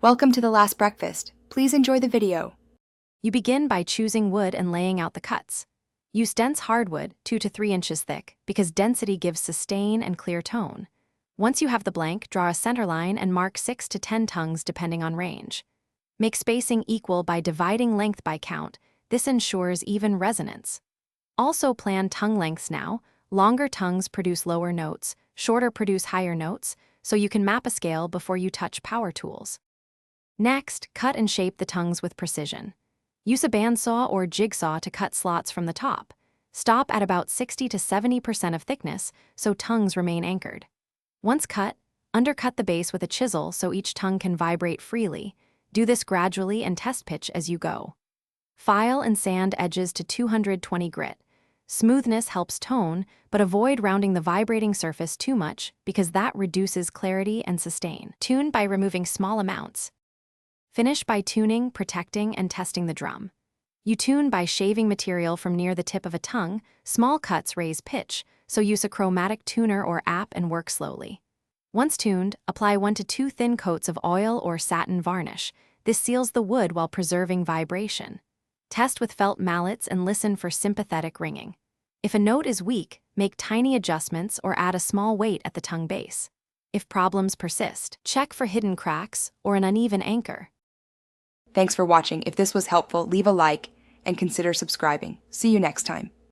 Welcome to the last breakfast. Please enjoy the video. You begin by choosing wood and laying out the cuts. Use dense hardwood, 2 to 3 inches thick, because density gives sustain and clear tone. Once you have the blank, draw a center line and mark 6 to 10 tongues depending on range. Make spacing equal by dividing length by count. This ensures even resonance. Also plan tongue lengths now. Longer tongues produce lower notes, shorter produce higher notes, so you can map a scale before you touch power tools. Next, cut and shape the tongues with precision. Use a bandsaw or jigsaw to cut slots from the top. Stop at about 60 to 70% of thickness so tongues remain anchored. Once cut, undercut the base with a chisel so each tongue can vibrate freely. Do this gradually and test pitch as you go. File and sand edges to 220 grit. Smoothness helps tone, but avoid rounding the vibrating surface too much because that reduces clarity and sustain. Tune by removing small amounts. Finish by tuning, protecting, and testing the drum. You tune by shaving material from near the tip of a tongue. Small cuts raise pitch, so use a chromatic tuner or app and work slowly. Once tuned, apply 1 to 2 thin coats of oil or satin varnish. This seals the wood while preserving vibration. Test with felt mallets and listen for sympathetic ringing. If a note is weak, make tiny adjustments or add a small weight at the tongue base. If problems persist, check for hidden cracks or an uneven anchor. Thanks for watching. If this was helpful, leave a like and consider subscribing. See you next time.